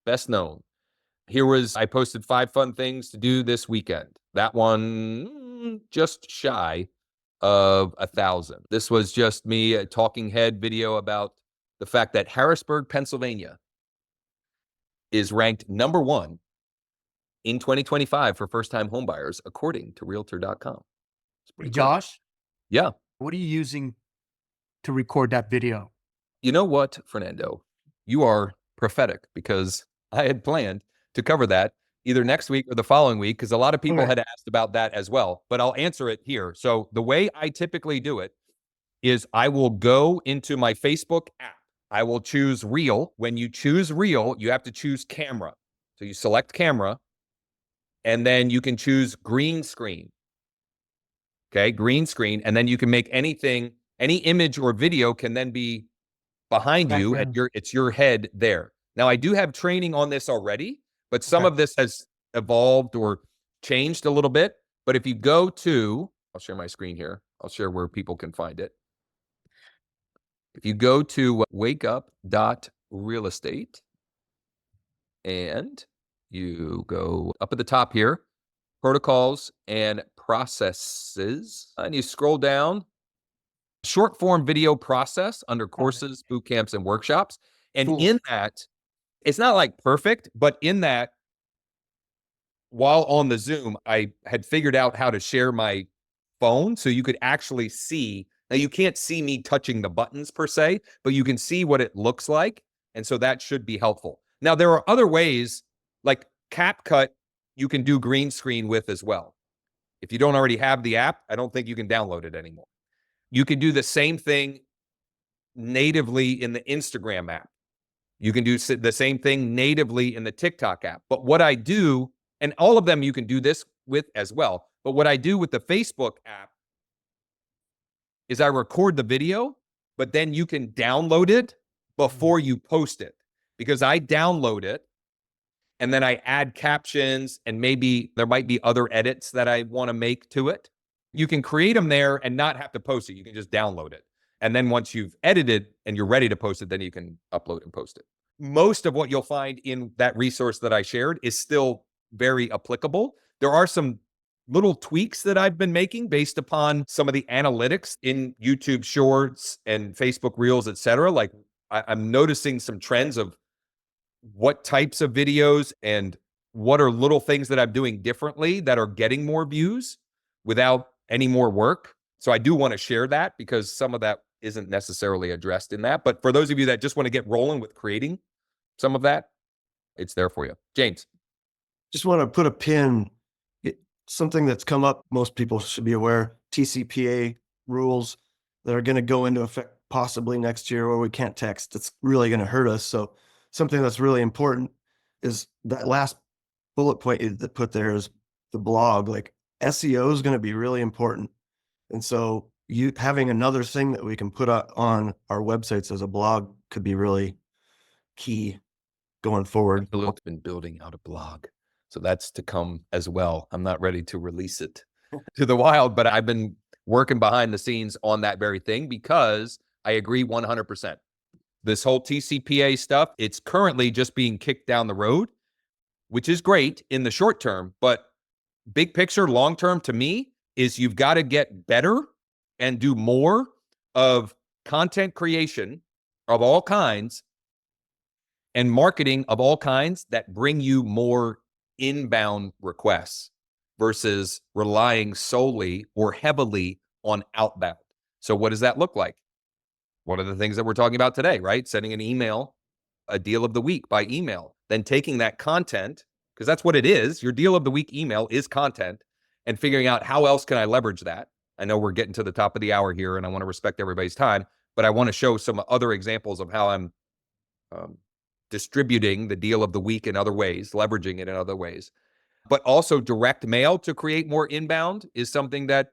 I posted 5 fun things to do this weekend. That one just shy of 1,000. This was just me, a talking head video about the fact that Harrisburg, Pennsylvania is ranked number 1 in 2025 for first-time homebuyers, according to Realtor.com. Hey, Josh, Yeah. what are you using to record that video? You know what, Fernando? You are prophetic because I had planned to cover that either next week or the following week because a lot of people had asked about that as well, but I'll answer it here. So the way I typically do it is I will go into my Facebook app. I will choose Reel. When you choose Reel, you have to choose camera. So you select camera, and then you can choose green screen. Okay, green screen. And then you can make any image or video can then be behind you, and it's your head there. Now, I do have training on this already, but some of this has evolved or changed a little bit. But if you go to, I'll share my screen here. I'll share where people can find it. If you go to wakeup.realestate and you go up at the top here, protocols and processes, and you scroll down, short form video process under courses, boot camps, and workshops. And Cool. in that, it's not like perfect, but in that, while on the Zoom, I had figured out how to share my phone so you could actually see. Now, you can't see me touching the buttons per se, but you can see what it looks like. And so that should be helpful. Now, there are other ways, like CapCut, you can do green screen with as well. If you don't already have the app, I don't think you can download it anymore. You can do the same thing natively in the Instagram app. You can do the same thing natively in the TikTok app. But what I do, and all of them you can do this with as well, but what I do with the Facebook app is I record the video, but then you can download it before you post it, because I download it and then I add captions, and maybe there might be other edits that I want to make to it. You can create them there and not have to post it. You can just download it. And then once you've edited and you're ready to post it, then you can upload and post it. Most of what you'll find in that resource that I shared is still very applicable. There are some little tweaks that I've been making based upon some of the analytics in YouTube Shorts and Facebook Reels, et cetera. Like I'm noticing some trends of what types of videos and what are little things that I'm doing differently that are getting more views without any more work. So I do want to share that because some of that isn't necessarily addressed in that. But for those of you that just want to get rolling with creating some of that, it's there for you. James. Just want to put a pin. Something that's come up, most people should be aware, TCPA rules that are going to go into effect possibly next year, where we can't text. It's really going to hurt us. So something that's really important is that last bullet point that put there is the blog. Like SEO is going to be really important. And so you having another thing that we can put on our websites as a blog could be really key going forward. I've been building out a blog. So that's to come as well. I'm not ready to release it to the wild, but I've been working behind the scenes on that very thing because I agree 100%. This whole TCPA stuff, it's currently just being kicked down the road, which is great in the short term, but big picture, long term to me is you've got to get better and do more of content creation of all kinds and marketing of all kinds that bring you more inbound requests versus relying solely or heavily on outbound. So what does that look like? One of the things that we're talking about today, right? Sending an email, a deal of the week by email, then taking that content, because that's what it is. Your deal of the week email is content, and figuring out how else can I leverage that. I know we're getting to the top of the hour here and I want to respect everybody's time, but I want to show some other examples of how I'm distributing the deal of the week in other ways, leveraging it in other ways. But also direct mail to create more inbound is something that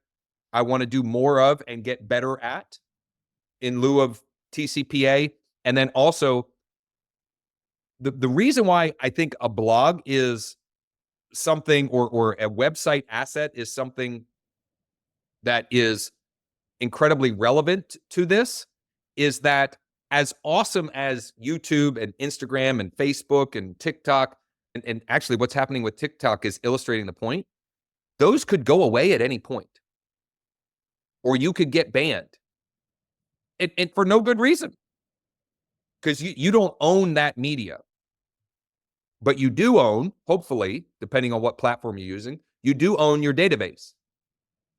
I want to do more of and get better at in lieu of TCPA. And then also the reason why I think a blog is something or a website asset is something that is incredibly relevant to this is that as awesome as YouTube and Instagram and Facebook and TikTok, and actually what's happening with TikTok is illustrating the point, those could go away at any point. Or you could get banned. And for no good reason. Because you don't own that media. But you do own, hopefully, depending on what platform you're using, you do own your database.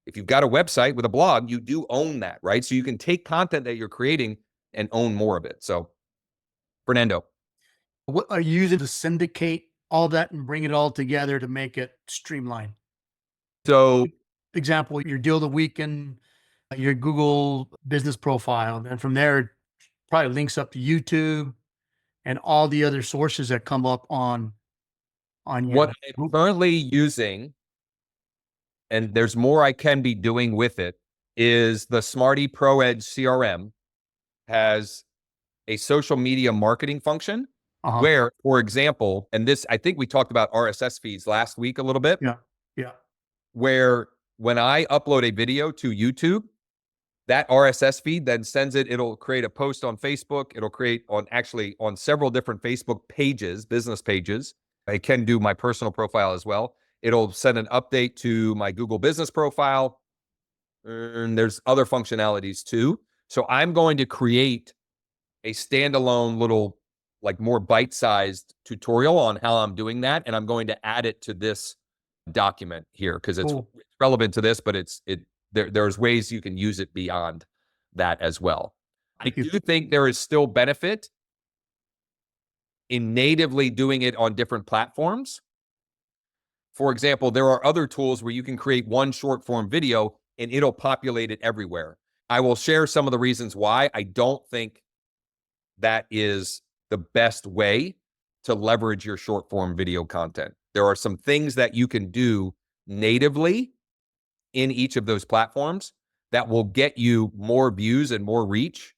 If you've got a website with a blog, you do own that, right? So you can take content that you're creating and own more of it. So, Fernando. What are you using to syndicate all that and bring it all together to make it streamlined? So, Example, your deal of the week and your Google business profile. And then from there, it probably links up to YouTube and all the other sources that come up on your what I'm currently using, and there's more I can be doing with it, is the Smarty Pro Edge CRM has a social media marketing function where, for example, and this, I think we talked about RSS feeds last week a little bit. Yeah. Where when I upload a video to YouTube, That RSS feed then sends it. It'll create a post on Facebook. It'll create on several different Facebook pages, business pages. It can do my personal profile as well. It'll send an update to my Google business profile. And there's other functionalities too. So I'm going to create a standalone little, like more bite-sized tutorial on how I'm doing that. And I'm going to add it to this document here because it's Cool. relevant to this, but there's ways you can use it beyond that as well. Thank I you. do think there is still benefit in natively doing it on different platforms. For example, there are other tools where you can create one short form video and it'll populate it everywhere. I will share some of the reasons why I don't think that is the best way to leverage your short form video content. There are some things that you can do natively in each of those platforms that will get you more views and more reach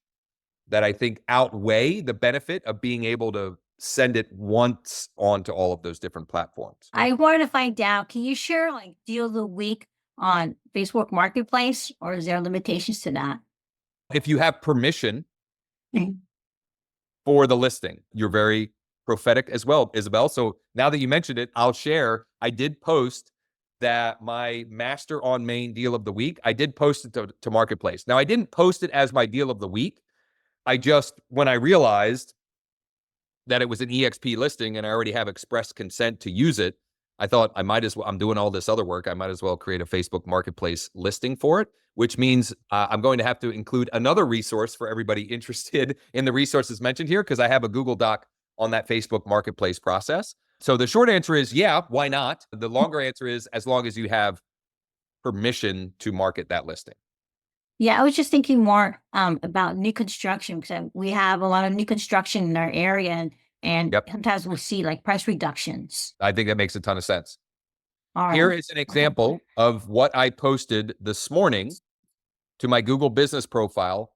that I think outweigh the benefit of being able to send it once onto all of those different platforms. I wanted to find out, can you share like deal of the week on Facebook Marketplace, or is there limitations to that? If you have permission Mhm. for the listing, you're very prophetic as well, Isabel. So now that you mentioned it, I'll share. I did post that my master on main deal of the week, I did post it to Marketplace. Now, I didn't post it as my deal of the week. When I realized that it was an EXP listing and I already have express consent to use it, I thought I'm doing all this other work. I might as well create a Facebook Marketplace listing for it, which means I'm going to have to include another resource for everybody interested in the resources mentioned here, because I have a Google Doc on that Facebook Marketplace process. So the short answer is, yeah, why not? The longer answer is, as long as you have permission to market that listing. Yeah, I was just thinking more about new construction, because we have a lot of new construction in our area, and Yep. sometimes we'll see like price reductions. I think that makes a ton of sense. All right. Here is an example of what I posted this morning to my Google business profile,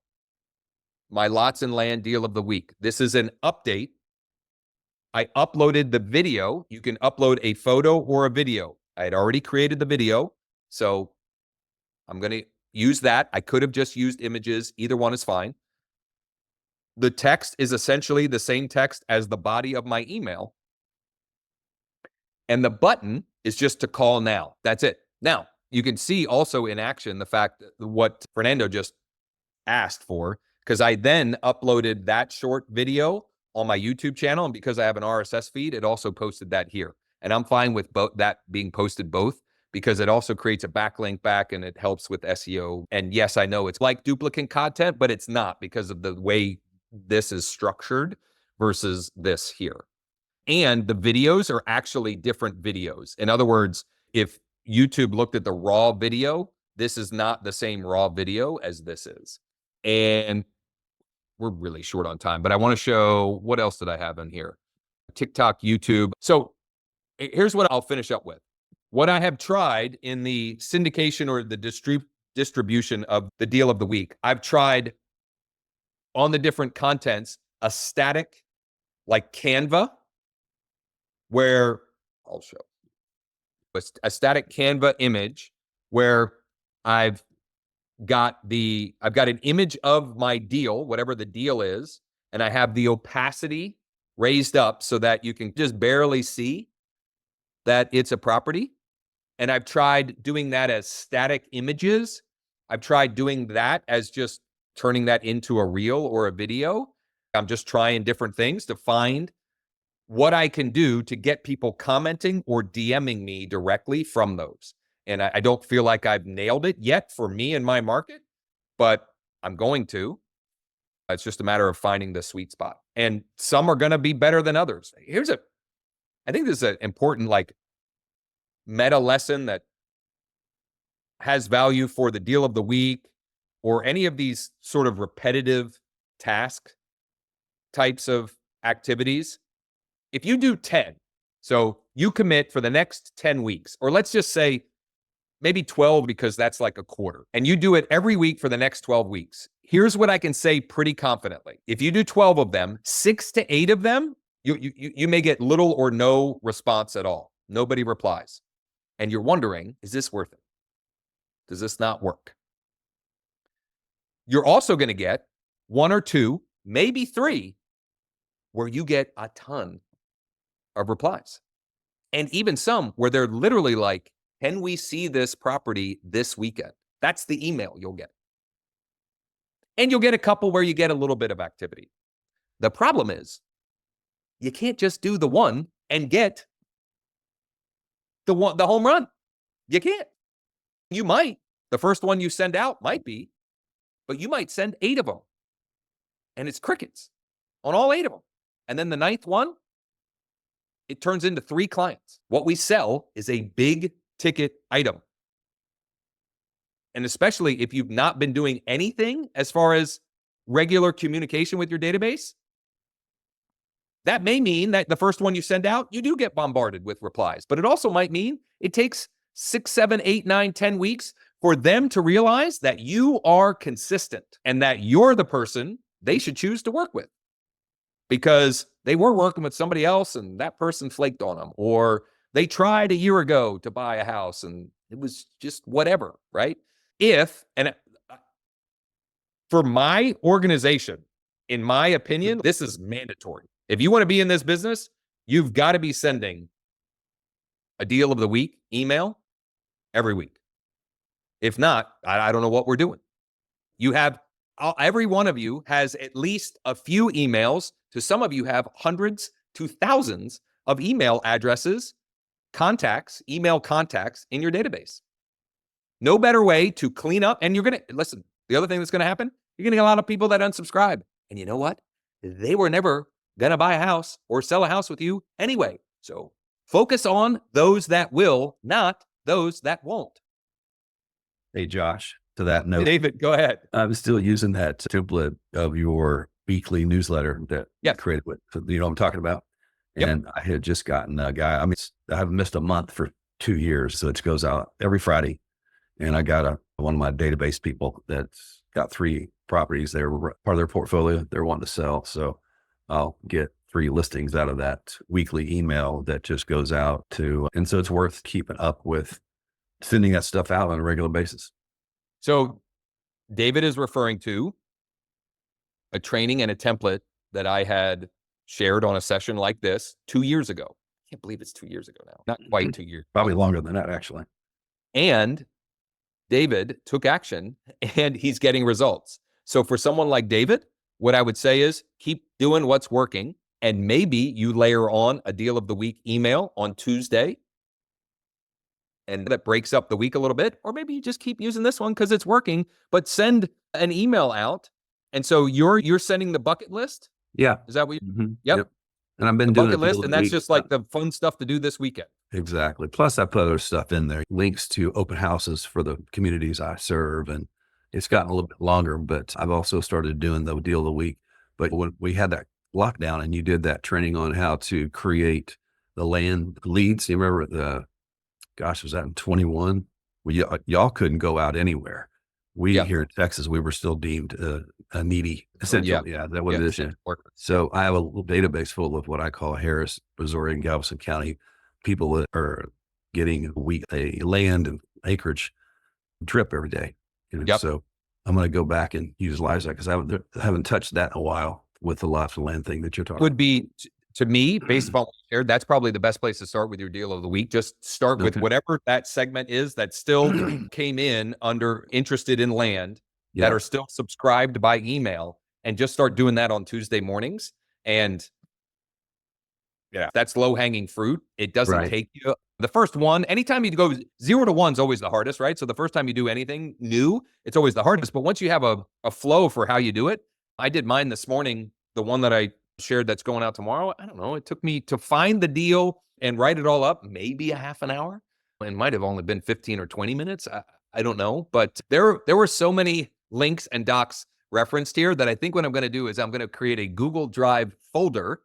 my lots and land deal of the week. This is an update. I uploaded the video. You can upload a photo or a video. I had already created the video, so I'm going to use that. I could have just used images. Either one is fine. The text is essentially the same text as the body of my email. And the button is just to call now. That's it. Now, you can see also in action the fact that what Fernando just asked for, because I then uploaded that short video on my YouTube channel. And because I have an RSS feed, it also posted that here. And I'm fine with that being posted both, because it also creates a backlink back and it helps with SEO. And yes, I know it's like duplicate content, but it's not, because of the way this is structured versus this here. And the videos are actually different videos. In other words, if YouTube looked at the raw video, this is not the same raw video as this is. And we're really short on time, but I want to show, what else did I have in here? TikTok, YouTube. So here's what I'll finish up with. What I have tried in the syndication or the distribution of the deal of the week, I've tried on the different contents, a static like Canva, where I'll show a static Canva image where I've got an image of my deal, whatever the deal is, and I have the opacity raised up so that you can just barely see that it's a property. And I've tried doing that as static images. I've tried doing that as just turning that into a reel or a video. I'm just trying different things to find what I can do to get people commenting or DMing me directly from those. And I don't feel like I've nailed it yet for me and my market, but I'm going to. It's just a matter of finding the sweet spot. And some are going to be better than others. I think this is an important like meta lesson that has value for the deal of the week or any of these sort of repetitive task types of activities. If you do 10, so you commit for the next 10 weeks, or let's just say maybe 12, because that's like a quarter, and you do it every week for the next 12 weeks. Here's what I can say pretty confidently. If you do 12 of them, 6 to 8 of them, you may get little or no response at all. Nobody replies. And you're wondering, is this worth it? Does this not work? You're also going to get 1 or 2, maybe 3, where you get a ton of replies. And even some where they're literally like, can we see this property this weekend? That's the email you'll get. And you'll get a couple where you get a little bit of activity. The problem is you can't just do the one and get the home run. You can't. You might. The first one you send out might be, but you might send 8 of them. And it's crickets on all 8 of them. And then the 9th one, it turns into 3 clients. What we sell is a big ticket item. And especially if you've not been doing anything as far as regular communication with your database, that may mean that the first one you send out, you do get bombarded with replies. But it also might mean it takes 6, 7, 8, 9, 10 weeks for them to realize that you are consistent and that you're the person they should choose to work with. Because they were working with somebody else and that person flaked on them, or they tried a year ago to buy a house and it was just whatever, right? For my organization, in my opinion, this is mandatory. If you want to be in this business, you've got to be sending a deal of the week email every week. If not, I don't know what we're doing. You have every one of you has at least a few emails. To some of you have hundreds to thousands of email addresses, email contacts in your database. No better way to clean up. And you're going to listen. The other thing that's going to happen, you're going to get a lot of people that unsubscribe. And you know what? They were never going to buy a house or sell a house with you anyway. So focus on those that will, not those that won't. Hey, Josh, to that note, David, go ahead. I'm still using that template of your weekly newsletter that you Yes. created with, you know what I'm talking about? Yep. And I had just gotten a guy, I haven't missed a month for 2 years. So it goes out every Friday. And I got one of my database people that's got 3 properties. They're part of their portfolio. They're wanting to sell. So I'll get 3 listings out of that weekly email that just goes out to, and so it's worth keeping up with sending that stuff out on a regular basis. So David is referring to a training and a template that I had shared on a session like this 2 years ago. I can't believe it's 2 years ago now. Not quite 2 years. Probably longer than that, actually. And David took action and he's getting results. So for someone like David, what I would say is keep doing what's working. And maybe you layer on a deal of the week email on Tuesday. And that breaks up the week a little bit. Or maybe you just keep using this one because it's working, but send an email out. And so you're sending the bucket list. Yeah. Is that what you? Mm-hmm. Yep. And I've been The doing bucket it list, and that's just like the fun stuff to do this weekend. Exactly. Plus I put other stuff in there, links to open houses for the communities I serve. And it's gotten a little bit longer, but I've also started doing the deal of the week. But when we had that lockdown and you did that training on how to create the land leads, you remember was that in 21? Well, y'all couldn't go out anywhere. Here in Texas, we were still deemed a needy, essentially. Yeah, that was it. So I have a little database full of what I call Harris, Missouri, and Galveston County people that are getting a land and acreage trip every day. So I'm going to go back and utilize that because I haven't touched that in a while with the lots of land thing that you're talking about. Would be, to me, based upon what you shared, that's probably the best place to start with your deal of the week. Just start with whatever that segment is that still came in under interested in land that are still subscribed by email, and just start doing that on Tuesday mornings. And that's low hanging fruit. It doesn't take you the first one. Anytime you go 0 to 1 is always the hardest, right? So the first time you do anything new, it's always the hardest. But once you have a flow for how you do it, I did mine this morning, the one that I shared that's going out tomorrow. I don't know. It took me to find the deal and write it all up, maybe a half an hour. It might have only been 15 or 20 minutes. I don't know. But there were so many links and docs referenced here that I think what I'm going to do is I'm going to create a Google Drive folder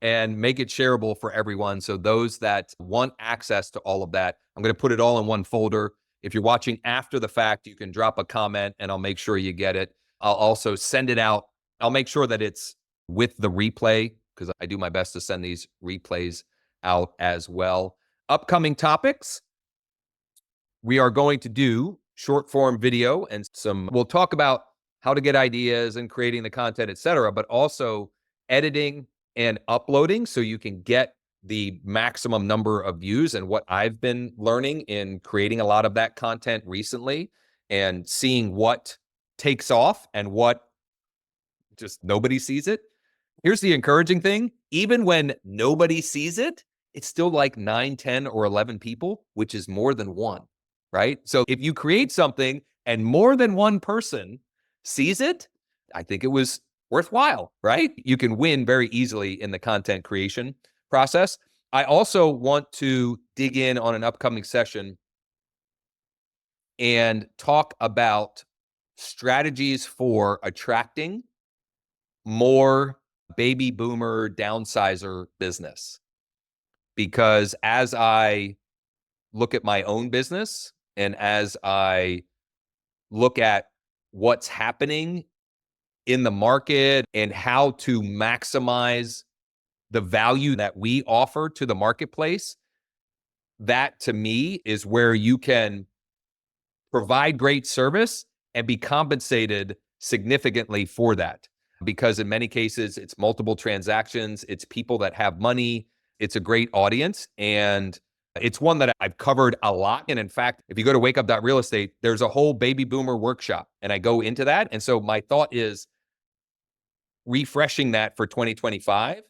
and make it shareable for everyone. So those that want access to all of that, I'm going to put it all in one folder. If you're watching after the fact, you can drop a comment and I'll make sure you get it. I'll also send it out. I'll make sure that it's with the replay because I do my best to send these replays out as well. Upcoming topics. We are going to do short form video and we'll talk about how to get ideas and creating the content, etc., but also editing and uploading so you can get the maximum number of views. And what I've been learning in creating a lot of that content recently and seeing what takes off and what just nobody sees it. Here's the encouraging thing. Even when nobody sees it, it's still like 9, 10, or 11 people, which is more than one, right? So if you create something and more than one person sees it, I think it was worthwhile, right? You can win very easily in the content creation process. I also want to dig in on an upcoming session and talk about strategies for attracting more baby boomer downsizer business. Because as I look at my own business and as I look at what's happening in the market and how to maximize the value that we offer to the marketplace, that to me is where you can provide great service and be compensated significantly for that. Because in many cases, it's multiple transactions, it's people that have money, it's a great audience, and it's one that I've covered a lot. And in fact, if you go to wakeup.real estate, there's a whole baby boomer workshop, and I go into that. And so my thought is refreshing that for 2025.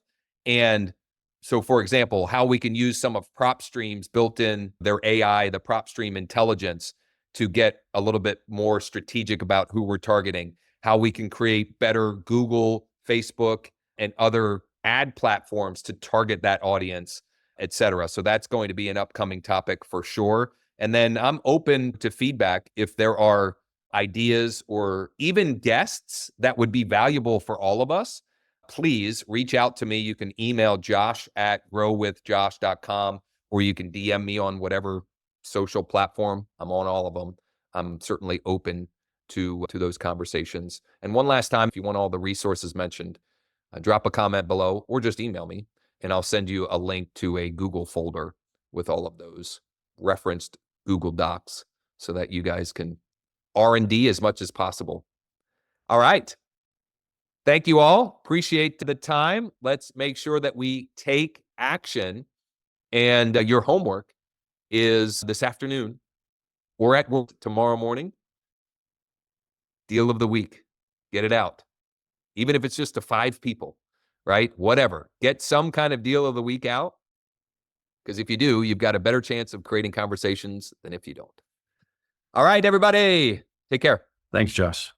And so, for example, how we can use some of PropStream's built in their AI, the PropStream intelligence, to get a little bit more strategic about who we're targeting, how we can create better Google, Facebook, and other ad platforms to target that audience, et cetera. So that's going to be an upcoming topic for sure. And then I'm open to feedback if there are ideas or even guests that would be valuable for all of us. Please reach out to me. You can email josh@growwithjosh.com, or you can DM me on whatever social platform. I'm on all of them. I'm certainly open to those conversations. And one last time, if you want all the resources mentioned, drop a comment below or just email me, and I'll send you a link to a Google folder with all of those referenced Google Docs so that you guys can R&D as much as possible. All right. Thank you all. Appreciate the time. Let's make sure that we take action. And your homework is this afternoon or at work tomorrow morning. Deal of the week. Get it out. Even if it's just to 5 people, right? Whatever. Get some kind of deal of the week out. Because if you do, you've got a better chance of creating conversations than if you don't. All right, everybody. Take care. Thanks, Josh.